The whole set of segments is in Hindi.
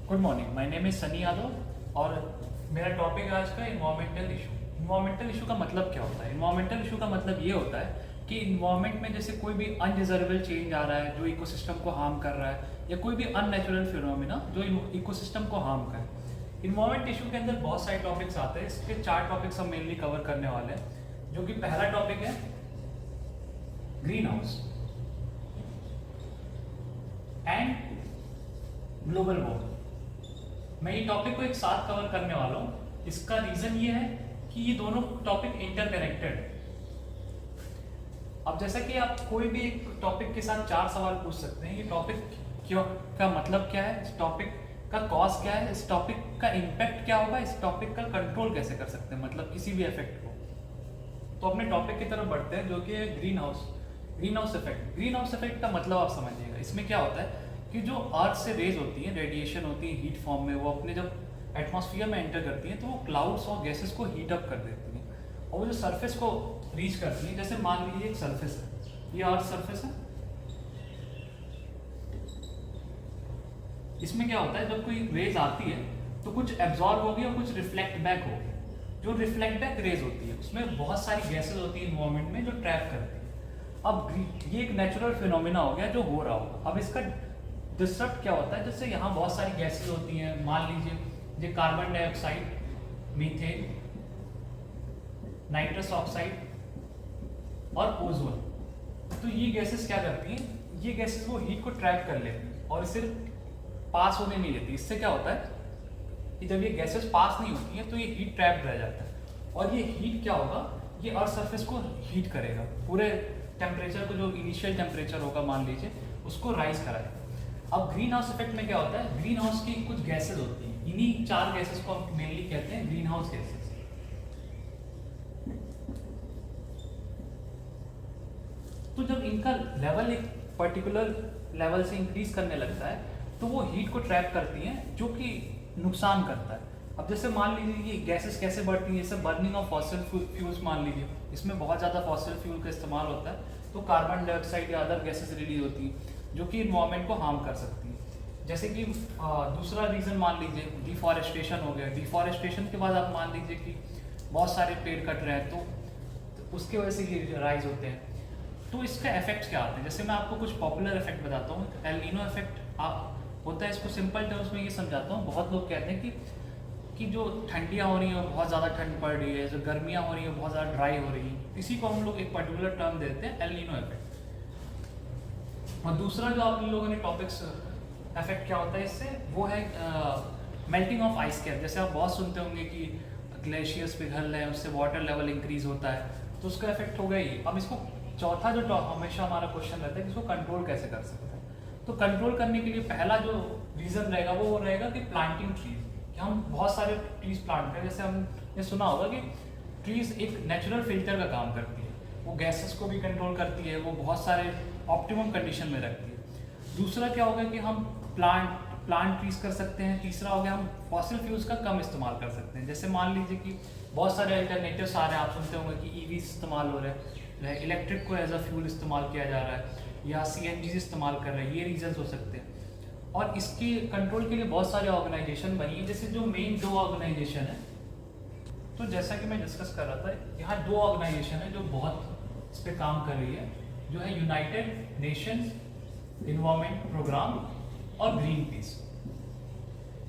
Good morning, my name is Sunny Yadav और मेरा टॉपिक है आज का इन्वायरमेंटल इशू। इन्वायरमेंटल इशू का मतलब क्या होता है? इन्वायरमेंटल इशू का मतलब ये होता है कि इन्वायरमेंट में जैसे कोई भी अनडिजर्वेबल चेंज आ रहा है जो इकोसिस्टम को हार्म कर रहा है, या कोई भी अननेचुरल फिनोमिना जो इकोसिस्टम को हार्म कर। इन्वायरमेंट इशू के अंदर बहुत सारे टॉपिक्स आते हैं। इसके 4 टॉपिक्स हम मेनली कवर करने वाले हैं, जो कि पहला टॉपिक है green house and global warming. मैं ये टॉपिक को एक साथ कवर करने वाला हूँ। इसका रीजन ये है कि ये दोनों टॉपिक इंटरकनेक्टेड है। अब जैसा कि आप कोई भी एक टॉपिक के साथ 4 सवाल पूछ सकते हैं, ये टॉपिक क्यों का मतलब क्या है, इस टॉपिक का कॉज क्या है, इस टॉपिक का इम्पैक्ट क्या होगा, इस टॉपिक का कंट्रोल कैसे कर सकते हैं, मतलब किसी भी इफेक्ट को। तो अपने टॉपिक की तरफ बढ़ते हैं, जो कि है green house effect. Green house effect का मतलब आप समझिएगा। इसमें क्या होता है कि जो अर्थ से रेज होती है, रेडिएशन होती है हीट फॉर्म में, वो अपने जब एटमॉस्फेयर में एंटर करती हैं तो वो क्लाउड्स और गैसेस को हीट अप कर देती हैं, और वो जो सरफेस को रीच करती हैं। जैसे मान लीजिए एक सरफेस है, ये अर्थ सरफेस है। इसमें क्या होता है, जब कोई रेज आती है तो कुछ एब्जॉर्ब होगी और कुछ रिफ्लेक्ट बैक होगी। जो रिफ्लेक्ट बैक रेज होती है उसमें बहुत सारी गैसेस होती है इन्वायरमेंट में जो ट्रैप करती है। अब ये एक नेचुरल फिनोमिना हो गया जो हो रहा होगा। अब इसका डिस्टर्ब क्या होता है, जैसे यहाँ बहुत सारी गैसेस होती हैं, मान लीजिए ये carbon dioxide, methane, nitrous oxide और ओजोन। तो ये गैसेस क्या करती हैं, ये गैसेस वो हीट को ट्रैप कर लेती हैं और इसे पास होने नहीं देती। इससे क्या होता है कि जब ये गैसेस पास नहीं होती हैं तो ये हीट ट्रैप रह जाता है, और ये हीट क्या होगा, ये अर्थ सरफेस को हीट करेगा, पूरे टेम्परेचर को, जो इनिशियल टेम्परेचर होगा मान लीजिए, उसको राइज कराएगा। अब ग्रीन हाउस इफेक्ट में क्या होता है, ग्रीन हाउस की कुछ गैसेस होती हैं, इन्हीं 4 गैसेस को हम मेनली कहते हैं ग्रीन हाउस गैसेस। तो जब इनका लेवल एक पर्टिकुलर लेवल से इंक्रीज करने लगता है तो वो हीट को ट्रैप करती हैं, जो कि नुकसान करता है। अब जैसे मान लीजिए ये गैसेस कैसे बढ़ती हैं, जैसे बर्निंग ऑफ फॉसिल फ्यूल्स मान लीजिए, इसमें बहुत ज़्यादा फॉसिल फ्यूल का इस्तेमाल होता है, तो कार्बन डाइऑक्साइड या अदर गैसेस रिलीज होती हैं जो कि इन्वायरमेंट को हार्म कर सकती है। जैसे कि दूसरा रीज़न मान लीजिए डिफॉरेस्टेशन हो गया। डिफॉरेस्टेशन के बाद आप मान लीजिए कि बहुत सारे पेड़ कट रहे हैं, तो उसके वजह से ये राइज होते हैं। तो इसका इफेक्ट क्या आते हैं, जैसे मैं आपको कुछ पॉपुलर इफेक्ट बताता हूँ। एल नीनो इफेक्ट आप होता है, इसको सिंपल टर्म्स में ये समझाता हूँ। बहुत लोग कहते हैं कि जो ठंडियाँ हो रही हैं बहुत ज़्यादा ठंड पड़ रही है, जो गर्मियाँ हो रही हैं बहुत ज़्यादा ड्राई हो रही हैं, इसी को हम लोग एक पर्टिकुलर टर्म देते हैं एल नीनो इफेक्ट। और दूसरा जो आप लोगों ने टॉपिक्स इफेक्ट क्या होता है इससे, वो है मेल्टिंग ऑफ आइस कैप। जैसे आप बहुत सुनते होंगे कि ग्लेशियर्स पिघल रहे हैं, उससे वाटर लेवल इंक्रीज होता है, तो उसका इफेक्ट होगा ही। अब इसको चौथा जो हमेशा हमारा क्वेश्चन रहता है कि इसको कंट्रोल कैसे कर सकते हैं। तो कंट्रोल करने के लिए पहला जो रीज़न रहेगा वो रहेगा कि प्लांटिंग ट्रीज, कि हम बहुत सारे ट्रीज प्लांट करें। जैसे हमने सुना होगा कि ट्रीज एक नेचुरल फिल्टर का काम करती है, वो गैसेस को भी कंट्रोल करती है, वो बहुत सारे ऑप्टिमम कंडीशन में रखती है। दूसरा क्या होगा कि हम प्लांट ट्रीज कर सकते हैं। तीसरा हो गया हम फॉसिल फ्यूल्स का कम इस्तेमाल कर सकते हैं। जैसे मान लीजिए कि बहुत सारे अल्टरनेटिव्स आ रहे हैं, आप सुनते होंगे कि ईवी इस्तेमाल हो रहे हैं, इलेक्ट्रिक को एज अ फ्यूल इस्तेमाल किया जा रहा है, या सीएनजी इस्तेमाल कर रहे हैं। ये रीजंस हो सकते हैं। और इसके कंट्रोल के लिए बहुत सारे ऑर्गेनाइजेशन बनी है, जैसे जो मेन 2 ऑर्गेनाइजेशन है। तो जैसा कि मैं डिस्कस कर रहा था, यहाँ 2 ऑर्गेनाइजेशन है जो बहुत इस पर काम कर रही है, जो है यूनाइटेड नेशंस इन्वायरमेंट प्रोग्राम और ग्रीन पीस।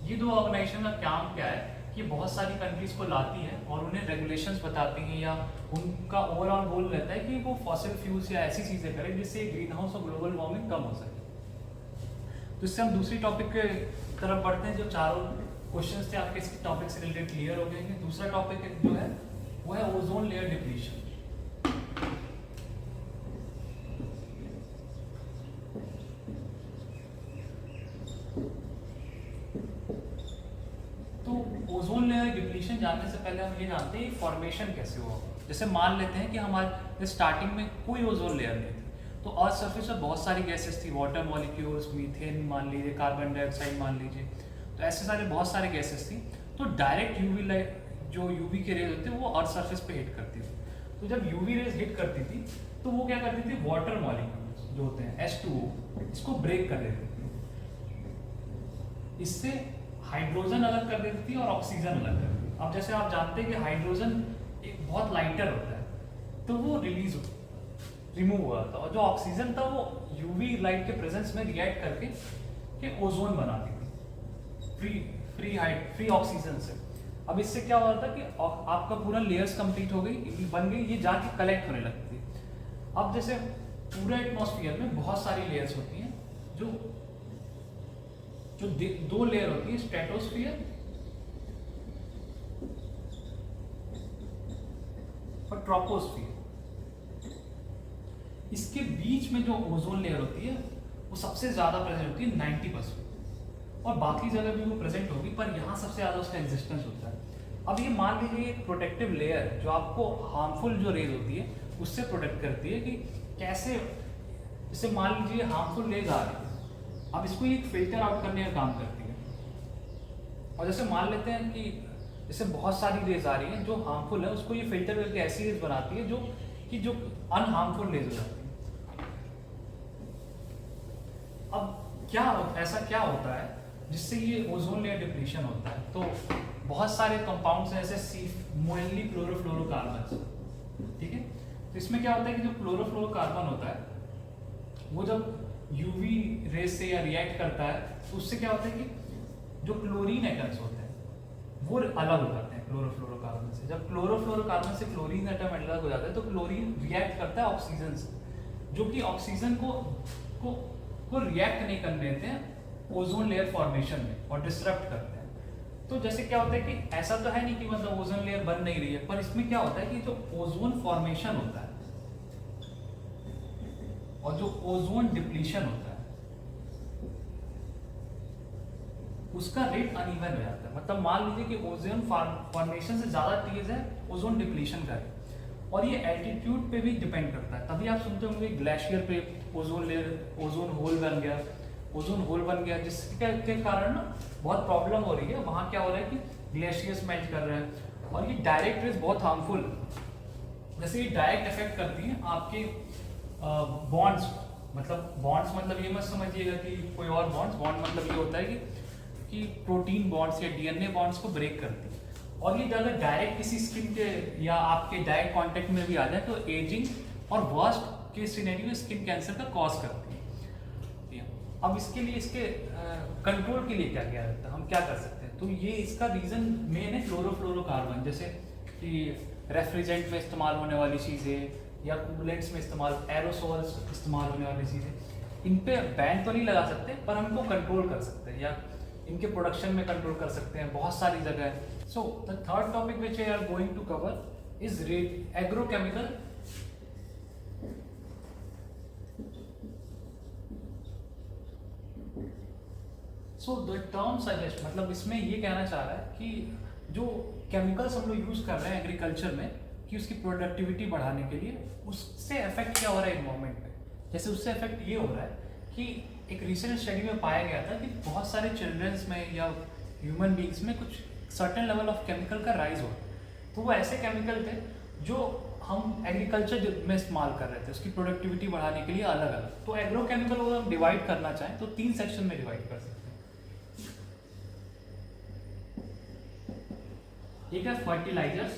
ये 2 ऑर्गेनाइजेशन का काम क्या है कि बहुत सारी कंट्रीज को लाती है और उन्हें रेगुलेशंस बताती हैं, या उनका ओवरऑल गोल रहता है कि वो फॉसिल फ्यूल्स या ऐसी चीज़ें करें जिससे ग्रीन हाउस और ग्लोबल वार्मिंग कम हो सके। तो इससे हम दूसरी टॉपिक के तरफ बढ़ते हैं। जो 4 क्वेश्चंस थे आपके इस टॉपिक से रिलेटेड क्लियर हो गए हैं। दूसरा टॉपिक जो है वो है ओजोन लेयर डिप्लीशन। तो ओजोन लेयर डिप्लीशन जानने से पहले हम ये जानते हैं फॉर्मेशन कैसे हुआ। जैसे मान लेते हैं कि हमारे स्टार्टिंग में कोई ओजोन लेयर नहीं थी, तो अर्थ सरफेस पर बहुत सारी गैसेस थी, वाटर मॉलिक्यूल्स, मीथेन मान लीजिए, कार्बन डाइऑक्साइड मान लीजिए, तो ऐसे सारे बहुत सारी गैसेस थी। तो डायरेक्ट यूवी लाइट, जो यूवी के रेज होते हैं वो अर्थ सरफेस पे हिट करती थी। तो जब यूवी रेज हिट करती थी तो वो क्या करती थी, वाटर मॉलिक्यूल्स जो होते हैं H2O, इसको ब्रेक कर देती थी। इससे हाइड्रोजन अलग कर देती है और ऑक्सीजन अलग कर देती है। अब जैसे आप जानते हैं कि हाइड्रोजन एक बहुत लाइटर होता है तो वो रिमूव हुआ था, और जो ऑक्सीजन था वो यूवी लाइट के प्रेजेंस में रिएक्ट करके के ओजोन बनाती थी फ्री ऑक्सीजन से। अब इससे क्या हो रहा था कि आपका पूरा लेयर्स कंप्लीट हो गई, बन गई, ये जाके कलेक्ट होने लगती है। अब जैसे पूरे एटमॉस्फेयर में बहुत सारी लेयर्स होती हैं, जो दो लेयर होती है, स्ट्रेटोस्फियर और ट्रोपोस्फियर। इसके बीच में जो ओजोन लेयर होती है वो सबसे ज्यादा प्रेजेंट होती है 90%, और बाकी जगह भी वो प्रेजेंट होगी, पर यहाँ सबसे ज्यादा उसका एग्जिस्टेंस होता है। अब ये मान लीजिए एक प्रोटेक्टिव लेयर जो आपको हार्मफुल जो रेज होती है उससे प्रोटेक्ट करती है, कि कैसे, जैसे मान लीजिए हार्मफुल रेज आ रही है, अब इसको एक फिल्टर आउट करने का काम करती है। और जैसे मान लेते हैं कि जैसे बहुत सारी रेज आ रही हैं जो हार्मफुल है, उसको ये फिल्टर करके ऐसी रेज बनाती है जो अनहार्मफुल रेज हो जाती है। अब ऐसा क्या होता है जिससे ये ओजोन लेयर डिप्लीशन होता है? तो बहुत सारे कंपाउंड्स हैं, जैसे मोनली क्लोरोफ्लोरोकार्बन, ठीक है। तो इसमें क्या होता है कि जो क्लोरोफ्लोरोकार्बन होता है वो जब यूवी रेज से या रिएक्ट करता है तो उससे क्या होता है कि जो क्लोरीन एटम्स होते हैं वो अलग हो जाते हैं क्लोरोफ्लोरोकार्बन से। जब क्लोरोफ्लोरोकार्बन से क्लोरीन एटम अलग हो जाता है तो क्लोरीन रिएक्ट करता है ऑक्सीजन से, जो कि ऑक्सीजन को रिएक्ट नहीं करने देते हैं ओजोन लेयर फॉर्मेशन में और डिसरप्ट करते हैं। तो जैसे क्या होता है कि ऐसा तो है नहीं कि मतलब ओजोन लेयर बन नहीं रही है, पर इसमें क्या होता है कि जो ओजोन फॉर्मेशन होता है और जो ओजोन डिप्लीशन होता है उसका रेट अनइवन हो जाता है। मतलब मान लीजिए कि ओजोन फॉर्मेशन से ज्यादा तेज है ओजोन डिप्लीशन का है, और ये एल्टीट्यूड पे भी डिपेंड करता है। तभी आप सुनते होंगे ग्लेशियर पे ओजोन होल बन गया जिसके कारण ना बहुत प्रॉब्लम हो रही है। वहाँ क्या हो रहा है कि ग्लेशियर्स मेल्ट कर रहे हैं, और ये डायरेक्ट रेज बहुत हार्मफुल, जैसे ये डायरेक्ट इफेक्ट करती हैं आपके बॉन्ड्स। मतलब ये मत समझिएगा कि कोई और बॉन्ड मतलब ये होता है कि प्रोटीन बॉन्ड्स या डीएनए बॉन्ड्स को ब्रेक करती है, और ये अगर डायरेक्ट किसी स्किन के या आपके डायरेक्ट कांटेक्ट में भी आ जाए तो एजिंग और वर्स्ट के सिनेरियो स्किन कैंसर का कॉज करती है। अब इसके लिए इसके कंट्रोल के लिए क्या क्या रहता है, हम क्या कर सकते हैं? तो ये इसका रीजन मेन है क्लोरोफ्लोरोकार्बन, जैसे कि रेफ्रिजरेंट में इस्तेमाल होने वाली चीज़ें या कूलेंट्स में एरोसोल्स इस्तेमाल होने वाली चीज़ें, इन पे बैन तो नहीं लगा सकते पर हम इनको कंट्रोल कर सकते हैं या इनके प्रोडक्शन में कंट्रोल कर सकते हैं बहुत सारी जगह है। So the third topic which I are going to cover is agrochemical so the term suggest, मतलब इसमें ये कहना चाह रहा है कि जो केमिकल्स हम लोग यूज कर रहे हैं एग्रीकल्चर में कि उसकी प्रोडक्टिविटी बढ़ाने के लिए, उससे इफेक्ट क्या हो रहा है एनवायरमेंट पे। जैसे उससे इफेक्ट ये हो रहा है कि एक रिसेंट स्टडी में पाया गया था कि बहुत सारे चिल्ड्रंस में या ह्यूमन बींग्स में कुछ सर्टेन लेवल ऑफ केमिकल का राइज हो, तो वो ऐसे केमिकल थे जो हम एग्रीकल्चर में इस्तेमाल कर रहे थे उसकी प्रोडक्टिविटी बढ़ाने के लिए अलग अलग। तो एग्रोकेमिकल को हम डिवाइड करना चाहें तो 3 सेक्शन में डिवाइड कर सकते हैं। एक है फर्टिलाइजर्स,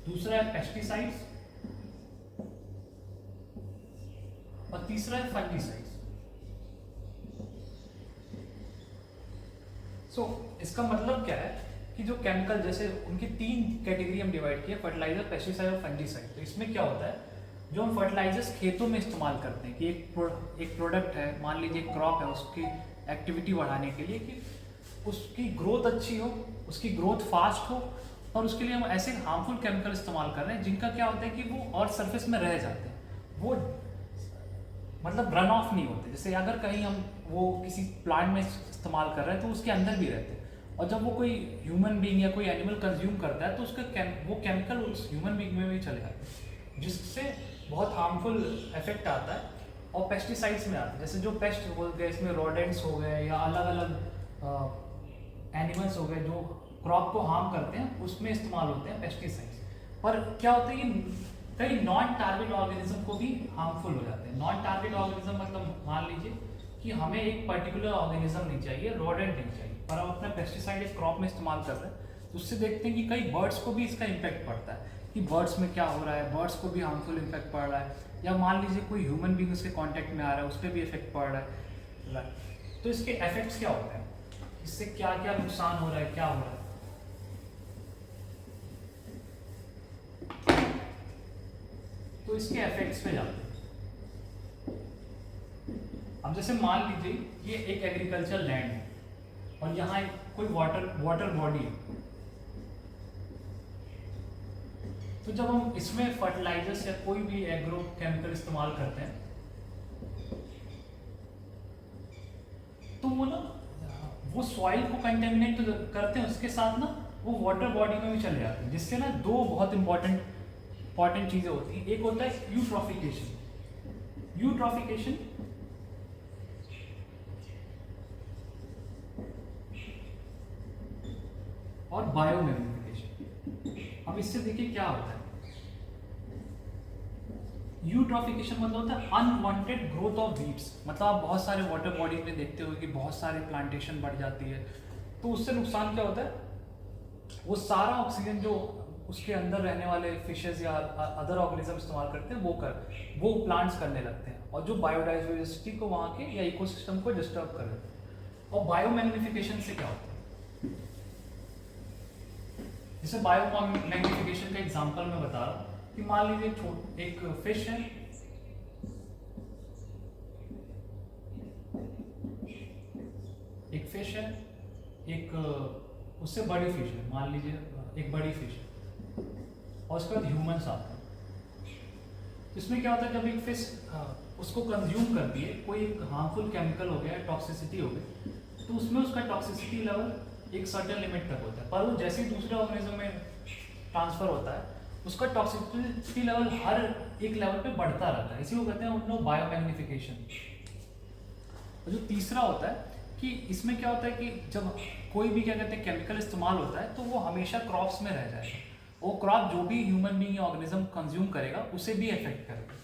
दूसरा है पेस्टिसाइड्स और तीसरा है फंगिसाइड्स। सो इसका मतलब क्या है कि जो केमिकल, जैसे उनकी 3 कैटेगरी हम डिवाइड किए, फर्टिलाइजर, पेस्टिसाइड और फंगिसाइड। तो इसमें क्या होता है, जो हम फर्टिलाइजर्स खेतों में इस्तेमाल करते हैं कि एक प्रोडक्ट है, मान लीजिए क्रॉप है, उसकी एक्टिविटी बढ़ाने के लिए कि उसकी ग्रोथ अच्छी हो, उसकी ग्रोथ फास्ट हो, और उसके लिए हम ऐसे हार्मफुल केमिकल इस्तेमाल कर रहे हैं जिनका क्या होता है कि वो और सरफेस में रह जाते हैं, वो मतलब रन ऑफ नहीं होते। जैसे अगर कहीं हम वो किसी प्लांट में इस्तेमाल कर रहे हैं तो उसके अंदर भी रहते हैं, और जब वो कोई ह्यूमन बीइंग या कोई एनिमल कंज्यूम करता है तो उसका वो केमिकल उस ह्यूमन बीइंग में भी चले जाते हैं, जिससे बहुत हार्मफुल इफेक्ट आता है। और पेस्टिसाइड्स में आता है, जैसे जो पेस्ट हो गए, इसमें रोडेंट्स हो गए या अलग अलग एनिमल्स हो गए जो क्रॉप को हार्म करते हैं, उसमें इस्तेमाल होते हैं पेस्टिसाइड्स। पर क्या होता है कि कई नॉन टारगेट ऑर्गेनिज्म को भी हार्मफुल हो जाते हैं। नॉन टारगेट ऑर्गेनिज्म मतलब मान लीजिए कि हमें एक पर्टिकुलर ऑर्गेनिज्म नहीं चाहिए, रोडेंट नहीं चाहिए, पर हम अपना पेस्टिसाइड एक क्रॉप में इस्तेमाल कर रहे हैं, तो उससे देखते हैं कि कई बर्ड्स को भी इसका इम्पैक्ट पड़ता है कि बर्ड्स में क्या हो रहा है, बर्ड्स को भी हार्मफुल इम्पैक्ट पड़ रहा है, या मान लीजिए कोई ह्यूमन बींग उसके कॉन्टैक्ट में आ रहा है, उस पर भी इफेक्ट पड़ रहा है। तो इसके इफेक्ट्स क्या होते हैं, इससे क्या क्या नुकसान हो रहा है, क्या हो रहा है। तो इसके इफेक्ट्स पे जाते हैं। अब जैसे मान लीजिए ये एक एग्रीकल्चर लैंड है और यहाँ कोई वाटर बॉडी है, तो जब हम इसमें फर्टिलाइजर्स या कोई भी एग्रो केमिकल इस्तेमाल करते हैं तो वो सॉइल को कंटेमिनेट तो करते हैं, उसके साथ ना वो वाटर बॉडी में भी चले जाते हैं, जिससे ना दो बहुत इंपॉर्टेंट चीजें होती हैं। एक होता है यूट्रॉफिकेशन। यूट्रॉफिकेशन और बायोमैग्निफिकेशन। अब इससे देखिए क्या होता है। यूट्रॉफिकेशन मतलब होता है अनवांटेड ग्रोथ ऑफ वीड्स, मतलब आप बहुत सारे वाटर बॉडी में देखते हो कि बहुत सारे प्लांटेशन बढ़ जाती है, तो उससे नुकसान क्या होता है, वो सारा ऑक्सीजन जो उसके अंदर रहने वाले फिशेस या अदर ऑर्गेनिज्म इस्तेमाल करते हैं वो प्लांट्स करने लगते हैं, और जो बायोडाइवर्सिटी को वहाँ के या इकोसिस्टम को डिस्टर्ब कर देते हैं। और बायोमैग्निफिकेशन से क्या होता है, जैसे बायोमैग्निफिकेशन का एग्जांपल मैं बता रहा हूँ कि मान लीजिए एक फिश है, एक उससे बड़ी फिश है, मान लीजिए एक बड़ी फिश है, और उसके बाद ह्यूमंस आते हैं। इसमें क्या होता है, जब एक फिश उसको कंज्यूम करती है, कोई एक हार्मफुल केमिकल हो गया, टॉक्सिसिटी हो गई, तो उसमें उसका टॉक्सिसिटी लेवल एक सर्टेन लिमिट तक होता है, पर वो जैसे ही दूसरे ऑर्गेनिज्म में ट्रांसफर होता है उसका टॉक्सिसिटी लेवल हर एक लेवल पे बढ़ता रहता है, इसी को कहते हैं बायोमैग्निफिकेशन। और जो तीसरा होता है कि इसमें क्या होता है कि जब कोई भी क्या कहते हैं केमिकल इस्तेमाल होता है तो वो हमेशा क्रॉप्स में रह जाएगा, वो क्रॉप जो भी ह्यूमन बीइंग या ऑर्गेनिज्म कंज्यूम करेगा उसे भी इफेक्ट करेगा।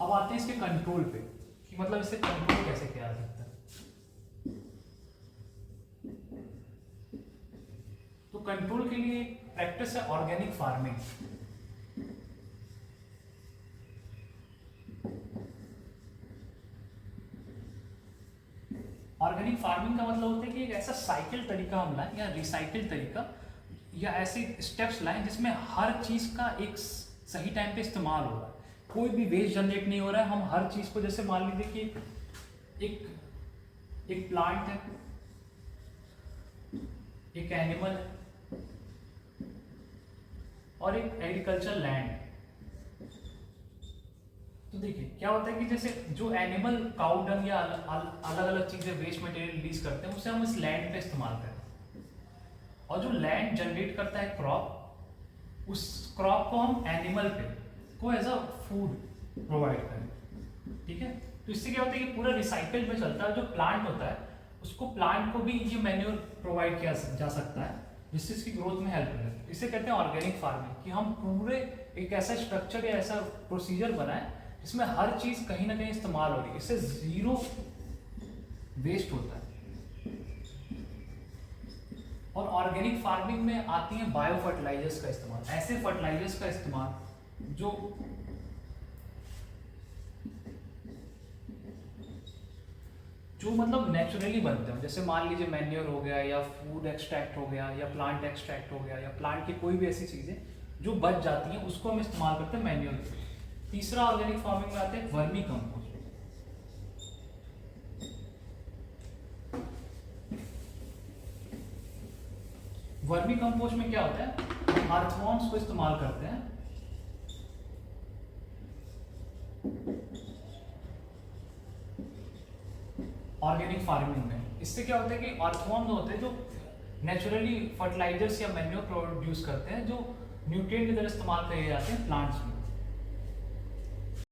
अब आते हैं इसके कंट्रोल पे कि मतलब इसे कंट्रोल कैसे किया जा सकता है। तो कंट्रोल के लिए प्रैक्टिस है ऑर्गेनिक फार्मिंग। ऑर्गेनिक फार्मिंग का मतलब होता है कि एक ऐसा साइकिल तरीका हम लाएं या रिसाइकिल तरीका या ऐसे स्टेप्स लाएं जिसमें हर चीज का एक सही टाइम पे इस्तेमाल हो रहा है, कोई भी वेस्ट जनरेट नहीं हो रहा है। हम हर चीज को, जैसे मान लीजिए कि एक प्लांट है, एक एनिमल है और एक एग्रीकल्चर लैंड है। तो देखिए क्या होता है कि जैसे जो एनिमल काउ डंग या अलग अलग चीजें वेस्ट मटेरियल रिलीज करते हैं उसे हम इस लैंड पे इस्तेमाल करते हैं, और जो लैंड जनरेट करता है क्रॉप, उस क्रॉप को हम एनिमल पे को एज अ फूड प्रोवाइड करें। ठीक है, तो इससे क्या होता है कि पूरा रिसाइकल में चलता है। जो प्लांट होता है उसको, प्लांट को भी ये मैन्योर प्रोवाइड किया जा सकता है जिससे इसकी ग्रोथ में हेल्प मिले। इसे कहते हैं ऑर्गेनिक फार्मिंग, कि हम पूरे एक ऐसा स्ट्रक्चर या ऐसा प्रोसीजर बनाए इसमें हर चीज कहीं ना कहीं इस्तेमाल हो रही है, इससे जीरो वेस्ट होता है। और ऑर्गेनिक फार्मिंग में आती है बायो फर्टिलाइजर्स का इस्तेमाल, ऐसे फर्टिलाइजर्स का इस्तेमाल जो मतलब नेचुरली बनते हो। जैसे मान लीजिए मैन्योर हो गया, या फूड एक्सट्रैक्ट हो गया, या प्लांट एक्सट्रैक्ट हो गया, या प्लांट की कोई भी ऐसी चीजें जो बच जाती हैं उसको हम इस्तेमाल करते हैं मैन्योर के लिए। तीसरा ऑर्गेनिक फार्मिंग में आते हैं वर्मी कंपोस्ट। वर्मी कंपोस्ट में क्या होता है, अर्थवॉर्म्स को इस्तेमाल करते हैं ऑर्गेनिक फार्मिंग में। इससे क्या होता है कि अर्थवॉर्म होते हैं जो नेचुरली फर्टिलाइजर्स या मैन्योर प्रोड्यूस करते हैं, जो न्यूट्रिएंट की तरह इस्तेमाल किए जाते हैं प्लांट्स में।